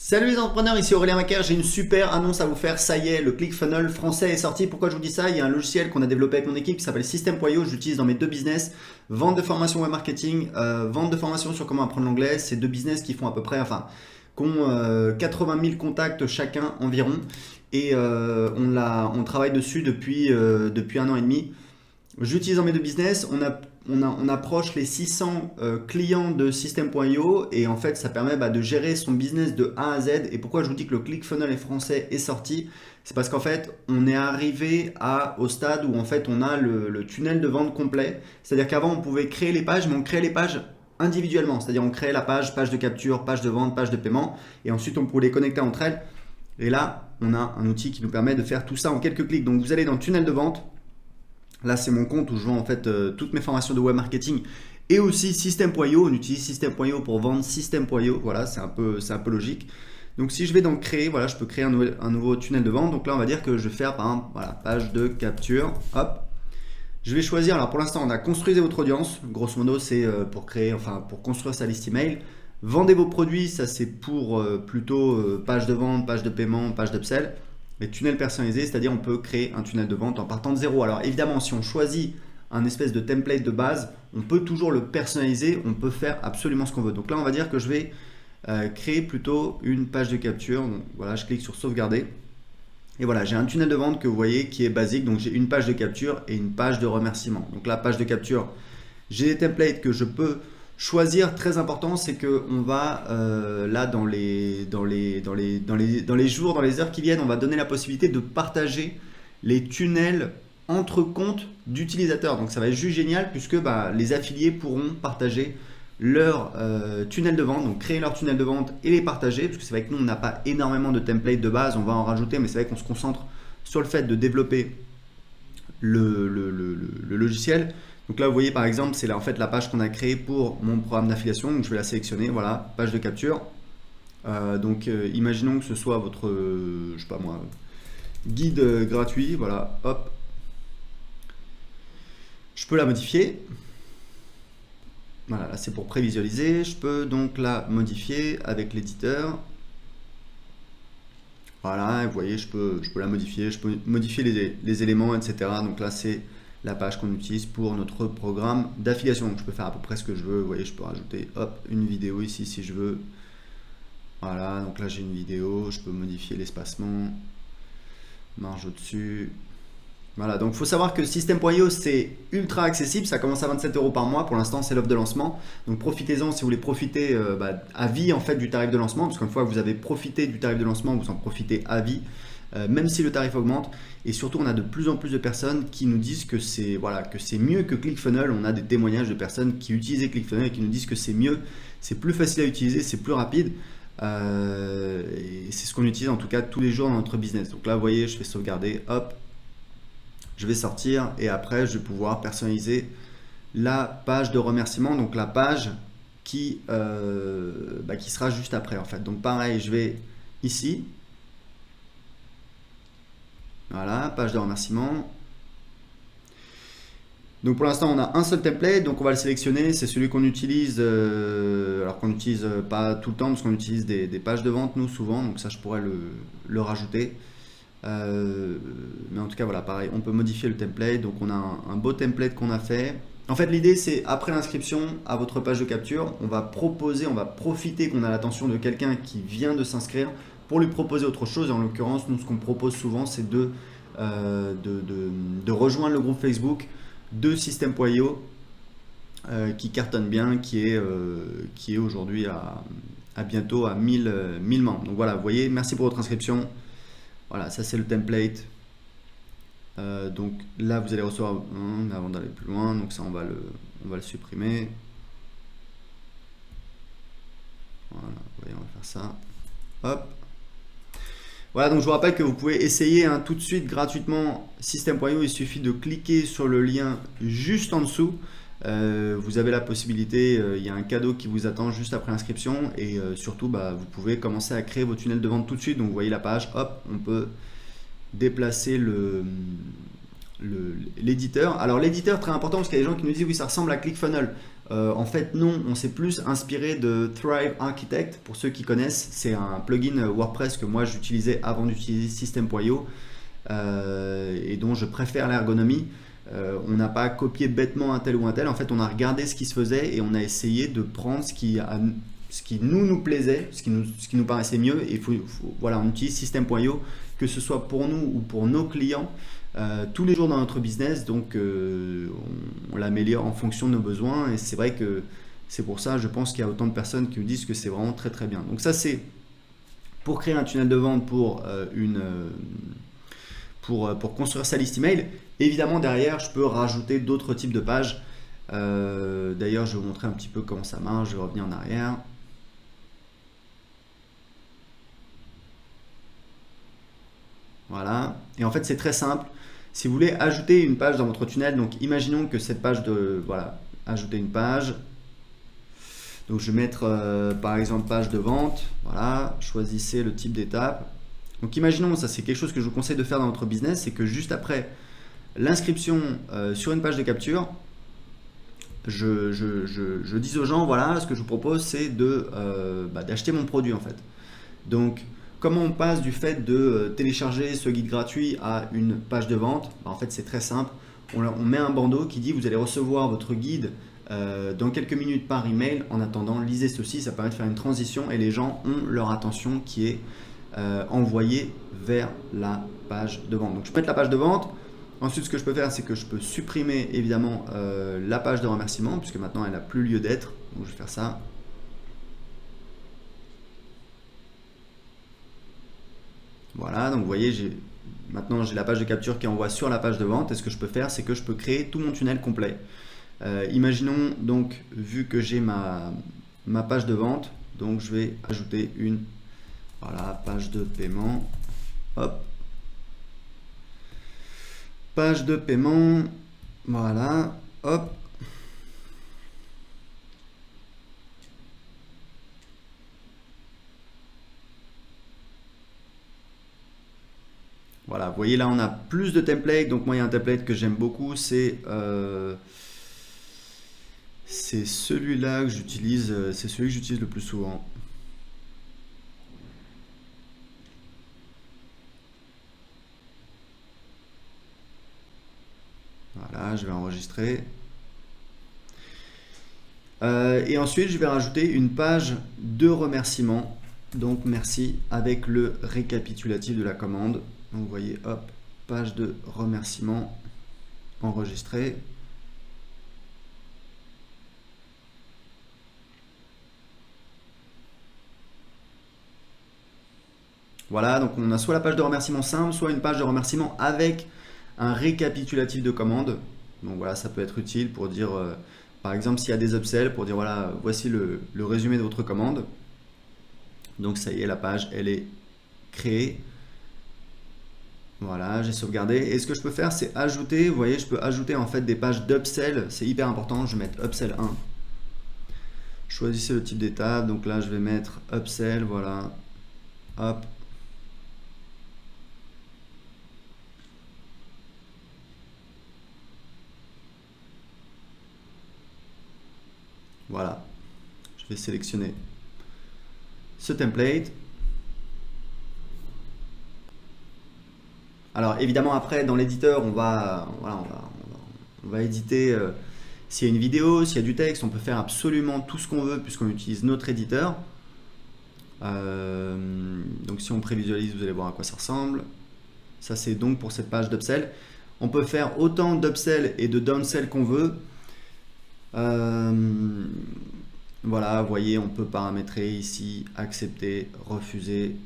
Salut les entrepreneurs, ici Aurélien Macaire, j'ai une super annonce à vous faire, ça y est, le ClickFunnels français est sorti. Pourquoi je vous dis ça? Il y a un logiciel qu'on a développé avec mon équipe qui s'appelle System.io, je l'utilise dans mes deux business, vente de formation web marketing, vente de formation sur comment apprendre l'anglais. C'est deux business qui font à peu près, qui ont 80 000 contacts chacun environ, et on travaille dessus depuis un an et demi. J'utilise dans mes deux business, on approche les 600 clients de System.io et en fait ça permet de gérer son business de A à Z. Et pourquoi je vous dis que le ClickFunnels français est sorti, c'est parce qu'en fait on est arrivé au stade où en fait on a le tunnel de vente complet. C'est-à-dire qu'avant on pouvait créer les pages, mais on créait les pages individuellement. C'est-à-dire on créait la page de capture, page de vente, page de paiement, et ensuite on pouvait les connecter entre elles. Et là on a un outil qui nous permet de faire tout ça en quelques clics. Donc vous allez dans le tunnel de vente. Là, c'est mon compte où je vends en fait toutes mes formations de web marketing et aussi System.io. On utilise System.io pour vendre System.io. Voilà, c'est un peu logique. Donc, si je vais dans créer, voilà, je peux créer un nouveau tunnel de vente. Donc là, on va dire que je vais faire par exemple, voilà, page de capture. Hop. Je vais choisir. Alors, pour l'instant, on a construisez votre audience. Grosso modo, c'est pour construire sa liste email. Vendez vos produits, ça c'est pour plutôt page de vente, page de paiement, page d'upsell. Les tunnels personnalisés, c'est-à-dire on peut créer un tunnel de vente en partant de zéro. Alors évidemment, si on choisit un espèce de template de base, on peut toujours le personnaliser, on peut faire absolument ce qu'on veut. Donc là, on va dire que je vais créer plutôt une page de capture. Donc voilà, je clique sur sauvegarder. Et voilà, j'ai un tunnel de vente que vous voyez qui est basique. Donc j'ai une page de capture et une page de remerciement. Donc la page de capture, j'ai des templates que je peux choisir. Très important, c'est que on va là dans les jours, dans les heures qui viennent, on va donner la possibilité de partager les tunnels entre comptes d'utilisateurs. Donc ça va être juste génial puisque les affiliés pourront partager leur tunnel de vente, donc créer leur tunnel de vente et les partager, parce que c'est vrai que nous on n'a pas énormément de templates de base, on va en rajouter, mais c'est vrai qu'on se concentre sur le fait de développer le logiciel. Donc là, vous voyez par exemple, c'est là en fait la page qu'on a créée pour mon programme d'affiliation. Donc je vais la sélectionner, voilà, page de capture. Imaginons que ce soit votre, je sais pas moi, guide gratuit, voilà, hop. Je peux la modifier. Voilà, là c'est pour prévisualiser. Je peux donc la modifier avec l'éditeur. Voilà, vous voyez, je peux la modifier, je peux modifier les éléments, etc. Donc là, c'est la page qu'on utilise pour notre programme d'affiliation. Donc je peux faire à peu près ce que je veux. Vous voyez, je peux rajouter hop, une vidéo ici si je veux. Voilà, donc là j'ai une vidéo, je peux modifier l'espacement, marge au-dessus. Voilà, donc il faut savoir que System.io c'est ultra accessible, ça commence à 27 € par mois, pour l'instant c'est l'offre de lancement, donc profitez-en si vous voulez profiter à vie en fait du tarif de lancement, parce qu'une fois que vous avez profité du tarif de lancement, vous en profitez à vie, même si le tarif augmente. Et surtout on a de plus en plus de personnes qui nous disent que c'est mieux que ClickFunnels. On a des témoignages de personnes qui utilisaient ClickFunnels et qui nous disent que c'est mieux, c'est plus facile à utiliser, c'est plus rapide. Et c'est ce qu'on utilise en tout cas tous les jours dans notre business. Donc là vous voyez, je fais sauvegarder, hop, je vais sortir et après je vais pouvoir personnaliser la page de remerciement, donc la page qui sera juste après en fait. Donc pareil, je vais ici, voilà, page de remerciement. Donc pour l'instant on a un seul template, donc on va le sélectionner, c'est celui qu'on utilise, alors qu'on n'utilise pas tout le temps parce qu'on utilise des pages de vente nous souvent, donc ça je pourrais le rajouter. Mais en tout cas voilà, pareil, on peut modifier le template. Donc on a un beau template qu'on a fait. En fait l'idée c'est après l'inscription à votre page de capture, on va profiter qu'on a l'attention de quelqu'un qui vient de s'inscrire pour lui proposer autre chose. Et en l'occurrence nous ce qu'on propose souvent c'est de rejoindre le groupe Facebook de System.io qui cartonne bien, qui est aujourd'hui à bientôt à 1000 membres. Donc voilà, vous voyez, merci pour votre inscription. Voilà, ça c'est le template. Donc là vous allez recevoir mais avant d'aller plus loin, donc ça on va le supprimer. Voilà, vous voyez, on va faire ça. Hop. Voilà, donc je vous rappelle que vous pouvez essayer tout de suite gratuitement System.io. Il suffit de cliquer sur le lien juste en dessous. Vous avez la possibilité, il y a un cadeau qui vous attend juste après l'inscription et surtout vous pouvez commencer à créer vos tunnels de vente tout de suite. Donc vous voyez la page, hop, on peut déplacer l'éditeur. Alors l'éditeur, très important, parce qu'il y a des gens qui nous disent oui, ça ressemble à ClickFunnels. En fait, non, on s'est plus inspiré de Thrive Architect. Pour ceux qui connaissent, c'est un plugin WordPress que moi j'utilisais avant d'utiliser System.io et dont je préfère l'ergonomie. On n'a pas copié bêtement un tel ou un tel. En fait, on a regardé ce qui se faisait et on a essayé de prendre ce qui nous plaisait, ce qui nous paraissait mieux. Et voilà, on utilise System.io, que ce soit pour nous ou pour nos clients, tous les jours dans notre business. Donc, on l'améliore en fonction de nos besoins. Et c'est vrai que c'est pour ça, je pense qu'il y a autant de personnes qui nous disent que c'est vraiment très très bien. Donc ça, c'est pour créer un tunnel de vente pour construire sa liste email. Évidemment, derrière, je peux rajouter d'autres types de pages. D'ailleurs, je vais vous montrer un petit peu comment ça marche. Je vais revenir en arrière. Voilà. Et en fait, c'est très simple. Si vous voulez ajouter une page dans votre tunnel, donc imaginons que cette page voilà, ajouter une page. Donc, je vais mettre par exemple page de vente. Voilà, choisissez le type d'étape. Donc, imaginons, ça c'est quelque chose que je vous conseille de faire dans votre business, c'est que juste après l'inscription sur une page de capture, je dis aux gens, voilà, ce que je vous propose, c'est d'acheter mon produit en fait. Donc, comment on passe du fait de télécharger ce guide gratuit à une page de vente? En fait, c'est très simple. On met un bandeau qui dit vous allez recevoir votre guide dans quelques minutes par email. En attendant, lisez ceci. Ça permet de faire une transition et les gens ont leur attention qui est envoyée vers la page de vente. Donc, je peux mettre la page de vente. Ensuite, ce que je peux faire, c'est que je peux supprimer évidemment la page de remerciement puisque maintenant elle n'a plus lieu d'être. Donc, je vais faire ça. Voilà, donc vous voyez, maintenant j'ai la page de capture qui envoie sur la page de vente. Et ce que je peux faire, c'est que je peux créer tout mon tunnel complet. Imaginons donc, vu que j'ai ma page de vente, donc je vais ajouter une page de paiement. Hop. Page de paiement. Voilà. Hop. Voilà, vous voyez là on a plus de templates. Donc moi il y a un template que j'aime beaucoup, c'est celui-là que j'utilise, c'est celui que j'utilise le plus souvent. Voilà, je vais enregistrer. Et ensuite je vais rajouter une page de remerciement. Donc merci avec le récapitulatif de la commande. Donc vous voyez, hop, page de remerciement enregistrée. Voilà, donc on a soit la page de remerciement simple, soit une page de remerciement avec un récapitulatif de commande. Donc voilà, ça peut être utile pour dire, par exemple, s'il y a des upsells, pour dire voilà, voici le résumé de votre commande. Donc ça y est, la page, elle est créée. Voilà, j'ai sauvegardé. Et ce que je peux faire, c'est ajouter, vous voyez, je peux ajouter en fait des pages d'upsell. C'est hyper important, je vais mettre upsell 1. Choisissez le type d'étape. Donc là, je vais mettre upsell, voilà. Hop. Voilà, je vais sélectionner ce template. Alors évidemment après dans l'éditeur on va éditer s'il y a une vidéo, s'il y a du texte, on peut faire absolument tout ce qu'on veut puisqu'on utilise notre éditeur. Donc si on prévisualise, vous allez voir à quoi ça ressemble. Ça c'est donc pour cette page d'upsell. On peut faire autant d'upsell et de downsell qu'on veut. Voilà, vous voyez, on peut paramétrer ici, accepter, refuser.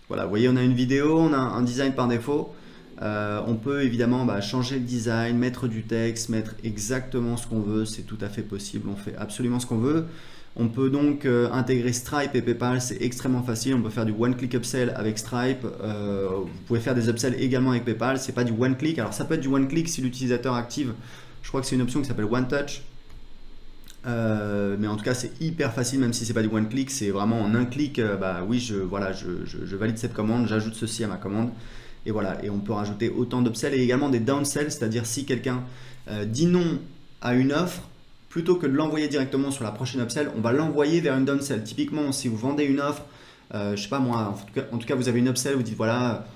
Voilà, vous voyez, on a une vidéo, on a un design par défaut. On peut évidemment changer le design, mettre du texte, mettre exactement ce qu'on veut, c'est tout à fait possible, on fait absolument ce qu'on veut. On peut donc intégrer Stripe et PayPal, c'est extrêmement facile. On peut faire du one-click upsell avec Stripe. Vous pouvez faire des upsells également avec PayPal. C'est pas du one-click. Alors ça peut être du one-click si l'utilisateur active. Je crois que c'est une option qui s'appelle One Touch. Mais en tout cas, c'est hyper facile, même si c'est pas du one-click. C'est vraiment en un clic. Bah oui, je valide cette commande, j'ajoute ceci à ma commande. Et voilà. Et on peut rajouter autant d'upsells et également des downsells, c'est-à-dire si quelqu'un dit non à une offre, plutôt que de l'envoyer directement sur la prochaine upsell, on va l'envoyer vers une downsell. Typiquement, si vous vendez une offre, je sais pas moi, en tout cas vous avez une upsell, vous dites voilà,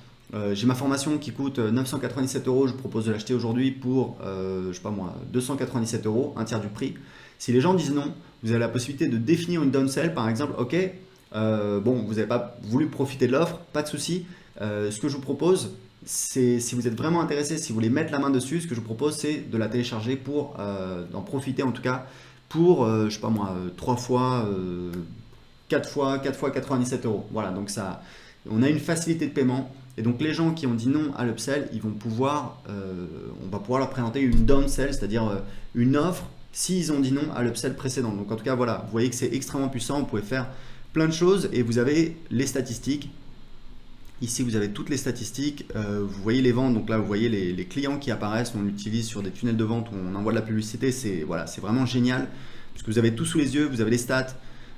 j'ai ma formation qui coûte 997 euros, je vous propose de l'acheter aujourd'hui pour, je sais pas moi, 297 euros, un tiers du prix. Si les gens disent non, vous avez la possibilité de définir une downsell, par exemple, ok, bon, vous n'avez pas voulu profiter de l'offre, pas de souci. Ce que je vous propose, c'est si vous êtes vraiment intéressé, si vous voulez mettre la main dessus, ce que je vous propose, c'est de la télécharger pour d'en profiter en tout cas pour, je sais pas moi, 3 fois, 4 fois 97 euros. Voilà, donc ça, on a une facilité de paiement. Et donc les gens qui ont dit non à l'upsell, ils vont pouvoir, on va pouvoir leur présenter une downsell, c'est-à-dire une offre s'ils ont dit non à l'upsell précédent. Donc en tout cas, voilà, vous voyez que c'est extrêmement puissant, vous pouvez faire plein de choses et vous avez les statistiques. Ici, vous avez toutes les statistiques, vous voyez les ventes, donc là, vous voyez les clients qui apparaissent, on l'utilise sur des tunnels de vente, on envoie de la publicité, c'est voilà, c'est vraiment génial, puisque vous avez tout sous les yeux, vous avez les stats,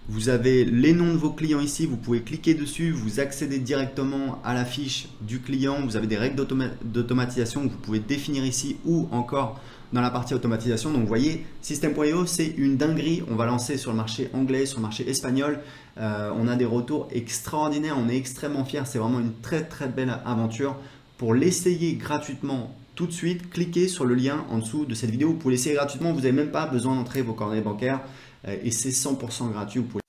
vous avez les noms de vos clients ici, vous pouvez cliquer dessus, vous accédez directement à la fiche du client, vous avez des règles d'automatisation que vous pouvez définir ici ou encore dans la partie automatisation. Donc vous voyez, System.io, c'est une dinguerie. On va lancer sur le marché anglais, sur le marché espagnol. On a des retours extraordinaires, on est extrêmement fiers. C'est vraiment une très très belle aventure. Pour l'essayer gratuitement tout de suite, cliquez sur le lien en dessous de cette vidéo. Vous pouvez l'essayer gratuitement, vous n'avez même pas besoin d'entrer vos coordonnées bancaires et c'est 100% gratuit. Vous pouvez